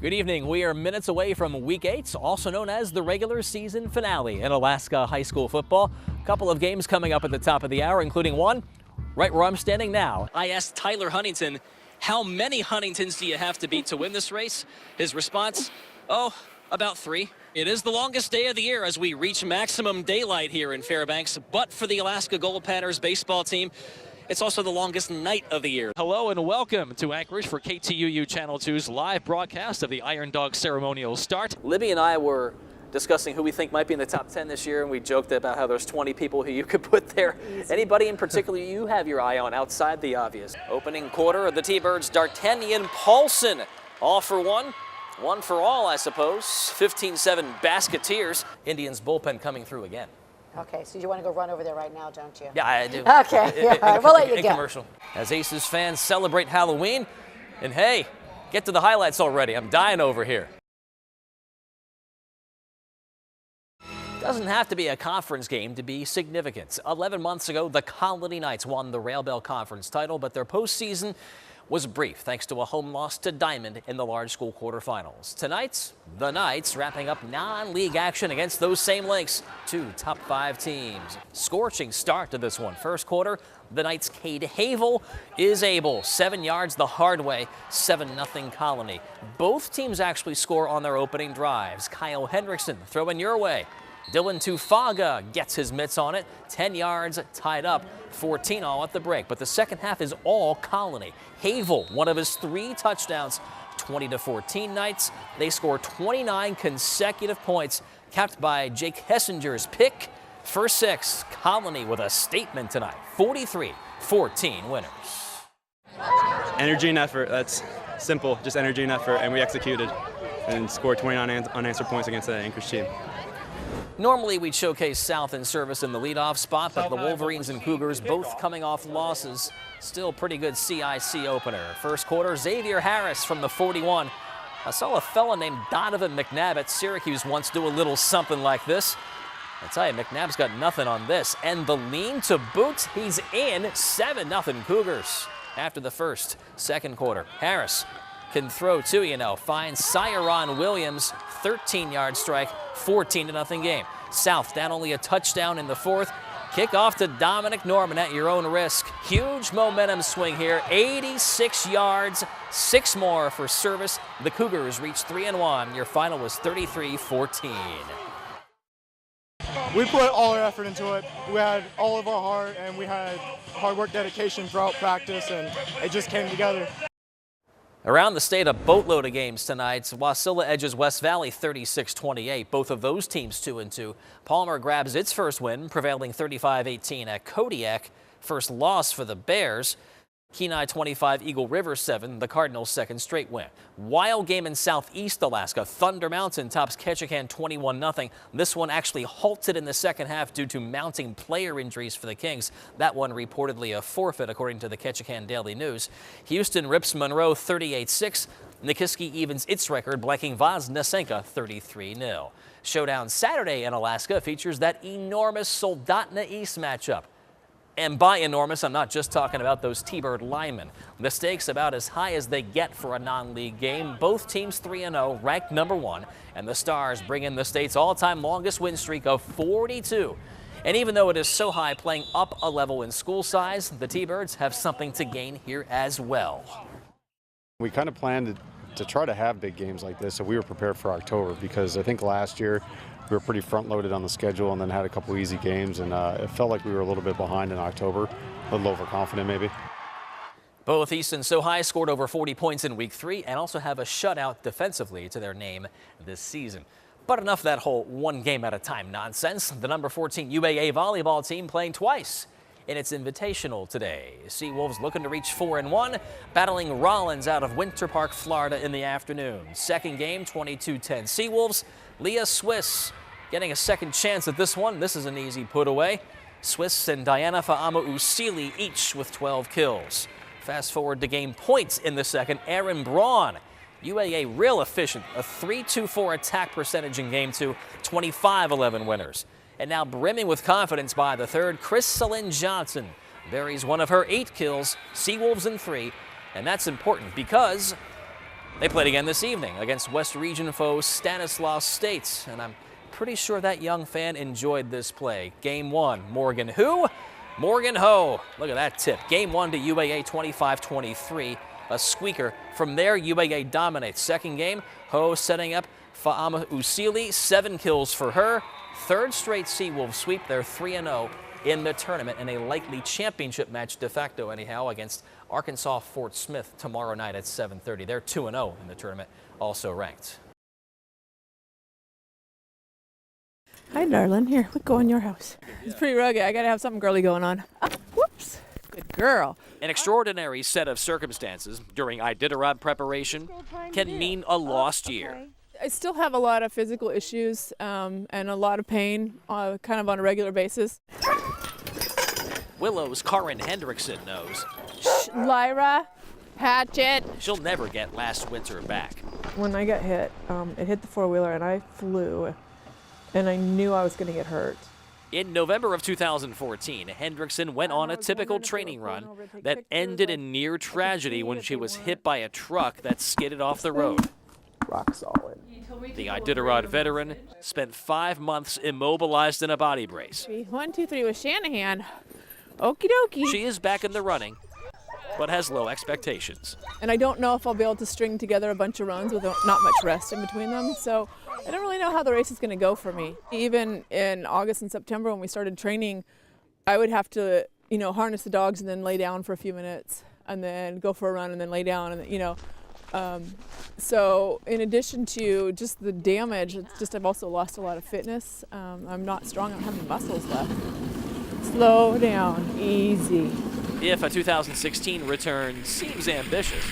Good evening. We are minutes away from Week 8, also known as the regular season finale in Alaska high school football. A couple of games coming up at the top of the hour, including one right where I'm standing now. I asked Tyler Huntington, how many Huntingtons do you have to beat to win this race? His response, oh, about 3. It is the longest day of the year as we reach maximum daylight here in Fairbanks, but for the Alaska Gold Patters baseball team, it's also the longest night of the year. Hello and welcome to Anchorage for KTUU Channel 2's live broadcast of the Iron Dog ceremonial start. Libby and I were discussing who we think might be in the top 10 this year, and we joked about how there's 20 people who you could put there. Anybody in particular you have your eye on outside the obvious? Opening quarter of the T-Birds, D'Artagnan Paulson, all for one. One for all, I suppose. 15-7 Basketeers. Indians bullpen coming through again. Okay, so you want to go run over there right now, don't you? Yeah, I do. Okay, all right, we'll let you go. Commercial. As Aces fans celebrate Halloween, and hey, get to the highlights already. I'm dying over here. Doesn't have to be a conference game to be significant. 11 months ago, the Colony Knights won the Rail Bell Conference title, but their postseason was brief thanks to a home loss to Diamond in the large school quarterfinals. Tonight, the Knights wrapping up non-league action against those same Lynx, 2 top 5 teams. Scorching start to this one. First quarter, the Knights' KADE HAVEL is able. 7 yards the hard way, 7-0 Colony. Both teams actually score on their opening drives. Kyle Hendrickson throwing your way. Dylan Tufaga gets his mitts on it. 10 yards tied up, 14 all at the break. But the second half is all Colony. HAVEL, one of his 3 touchdowns, 20-14 Knights. They score 29 consecutive points, capped by Jake Hessinger's pick. First 6, Colony with a statement tonight. 43-14 winners. Energy and effort, that's simple, just energy and effort, and we executed and scored 29 unanswered points against that Anchorage team. Normally we'd showcase South in service in the leadoff spot, but the Wolverines and Cougars both coming off losses. Still pretty good CIC opener. First quarter, Xavier Harris from the 41. I saw a fella named Donovan McNabb at Syracuse once do a little something like this. I tell you, McNabb's got nothing on this. And the lean to boot, he's in. 7-0 Cougars after the first. Second quarter, Harris can throw too, you know. Finds Cyron Williams, 13-yard strike, 14-0 game. South down only a touchdown in the fourth. Kickoff to Dominic Norman at your own risk. Huge momentum swing here. 86 yards, 6 more for service. The Cougars reached 3-1. Your final was 33-14. We put all our effort into it. We had all of our heart, and we had hard work, dedication throughout practice, and it just came together. Around the state, a boatload of games tonight. Wasilla edges West Valley 36-28. Both of those teams 2-2. Palmer grabs its first win, prevailing 35-18 at Kodiak. First loss for the Bears. Kenai 25, Eagle River 7, the Cardinals' second straight win. Wild game in southeast Alaska. Thunder Mountain tops Ketchikan 21-0. This one actually halted in the second half due to mounting player injuries for the Kings. That one reportedly a forfeit, according to the Ketchikan Daily News. Houston rips Monroe 38-6. Nikiski evens its record, blanking Voznesenka 33-0. Showdown Saturday in Alaska features that enormous Soldotna East matchup. And by enormous, I'm not just talking about those T-Bird linemen. The stakes about as high as they get for a non-league game. Both teams 3-0, ranked number 1. And the Stars bring in the state's all-time longest win streak of 42. And even though it is so high, playing up a level in school size, the T-Birds have something to gain here as well. We kind of planned to try to have big games like this, so we were prepared for October, because I think last year we were pretty front-loaded on the schedule and then had a couple easy games, and it felt like we were a little bit behind in October, a little overconfident maybe. Both East and SoHi scored over 40 points in Week 3 and also have a shutout defensively to their name this season. But enough of that whole one game at a time nonsense. The number 14 UAA volleyball team playing twice in its invitational today. Seawolves looking to reach 4-1, battling Rollins out of Winter Park, Florida in the afternoon. Second game, 22-10 Seawolves. Leah Swiss getting a second chance at this one. This is an easy put away. Swiss and Diana Fa'ama-Usili each with 12 kills. Fast forward to game points in the second. Aaron Braun, UAA real efficient, a 3-2-4 attack percentage in game 2, 25-11 winners. And now brimming with confidence by the third, Chris Celine Johnson buries one of her 8 kills, Seawolves in 3. And that's important because They played again this evening against West Region foe Stanislaus State, and I'm pretty sure that young fan enjoyed this play. Game 1, Morgan who? Morgan Ho. Look at that tip. Game 1 to UAA 25-23, a squeaker. From there, UAA dominates. Second game, Ho setting up Fa'ama Usili, 7 kills for her. Third straight Seawolves sweep. They're 3-0 in the tournament in a likely championship match, de facto anyhow, against Arkansas Fort Smith tomorrow night at 7:30. They're 2-0 in the tournament, also ranked. Hi, darling. Here, let's go in your house. It's pretty rugged. I gotta have something girly going on. Oh, whoops. Good girl. An extraordinary set of circumstances during IDITAROD preparation can mean a lost year. I still have a lot of physical issues and a lot of pain kind of on a regular basis. Willow's KARIN Hendrickson knows Lyra, hatchet. she'll never get last winter back. When I got hit, it hit the four-wheeler and I flew. And I knew I was going to get hurt. In November of 2014, Hendrickson went on a typical training run that ended in near tragedy when she was hit by a truck that skidded off the road. Rock solid. The IDITAROD veteran spent 5 months immobilized in a body brace. 1, 2, 3 with Shanahan. Okie dokie. She is back in the running, but has low expectations. And I don't know if I'll be able to string together a bunch of runs with not much rest in between them. So I don't really know how the race is going to go for me. Even in August and September when we started training, I would have to, harness the dogs and then lay down for a few minutes and then go for a run and then lay down and so in addition to just the damage, it's just I've also lost a lot of fitness. I'm not strong. I don't have any muscles left. Slow down, easy. If a 2016 return seems ambitious,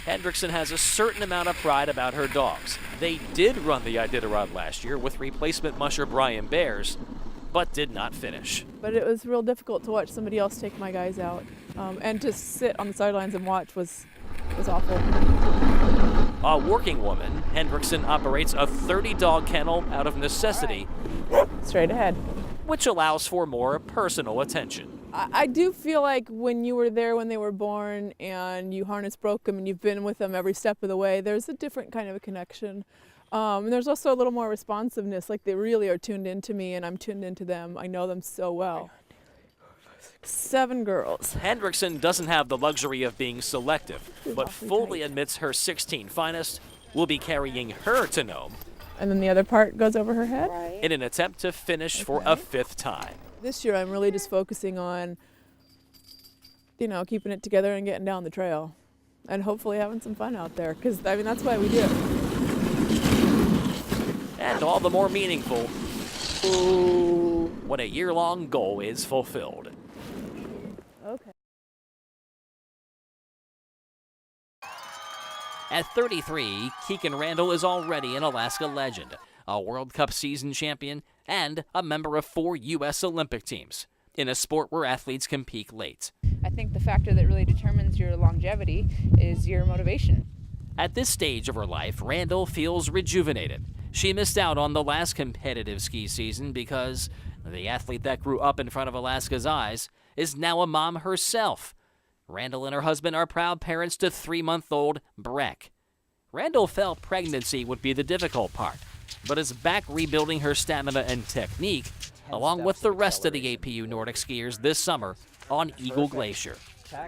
Hendrickson has a certain amount of pride about her dogs. They did run the IDITAROD last year with replacement musher Brian Bears, but did not finish. But it was real difficult to watch somebody else take my guys out. And to sit on the sidelines and watch was awful. A working woman, Hendrickson operates a 30-dog kennel out of necessity, Straight ahead. which allows for more personal attention. I do feel like when you were there when they were born and you harness broke them and you've been with them every step of the way, there's a different kind of a connection. And there's also a little more responsiveness, like they really are tuned into me and I'm tuned into them. I know them so well. 7 girls. Hendrickson doesn't have the luxury of being selective, but fully admits her 16 finest will be carrying her to Nome. And then the other part goes over her head? In an attempt to finish for a 5th time. This year I'm really just focusing on, keeping it together and getting down the trail. And hopefully having some fun out there, because, that's why we do it. And all the more meaningful when a year-long goal is fulfilled. Okay. At 33, Keegan Randall is already an Alaska legend, a World Cup season champion, and a member of 4 U.S. Olympic teams, in a sport where athletes can peak late. I think the factor that really determines your longevity is your motivation. At this stage of her life, Randall feels rejuvenated. She missed out on the last competitive ski season because the athlete that grew up in front of Alaska's eyes is now a mom herself. Randall and her husband are proud parents to 3-month-old Breck. Randall felt pregnancy would be the difficult part, but is back rebuilding her stamina and technique, along with the rest of the APU Nordic skiers this summer on Eagle Glacier.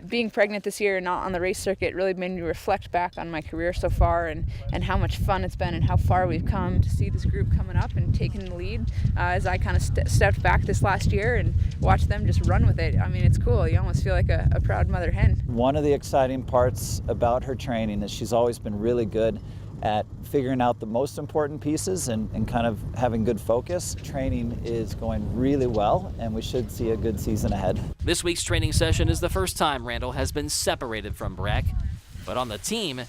Being pregnant this year and not on the race circuit really made me reflect back on my career so far and how much fun it's been and how far we've come to see this group coming up and taking the lead as I kind of stepped back this last year and watched them just run with it. It's cool. You almost feel like a proud mother hen. One of the exciting parts about her training is she's always been really good at figuring out the most important pieces and kind of having good focus. Training is going really well, and we should see a good season ahead. This week's training session is the first time Randall has been separated from Breck, but on the team,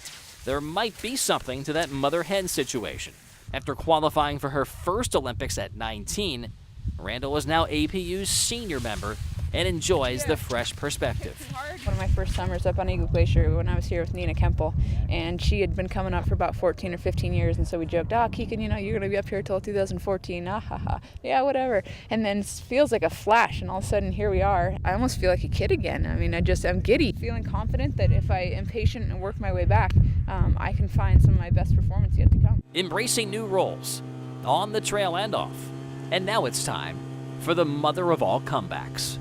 there might be something to that mother-hen situation. After qualifying for her first Olympics at 19, Randall is now APU's senior member and enjoys the fresh perspective. One of my first summers up on Eagle Glacier when I was here with Nina Kempel, and she had been coming up for about 14 or 15 years, and so we joked, Keegan, you know, you're going to be up here till 2014, yeah, whatever. And then it feels like a flash, and all of a sudden here we are. I almost feel like a kid again. I mean, I'm giddy, feeling confident that if I am patient and work my way back, I can find some of my best performance yet to come. Embracing new roles, on the trail and off. And now it's time for the mother of all comebacks.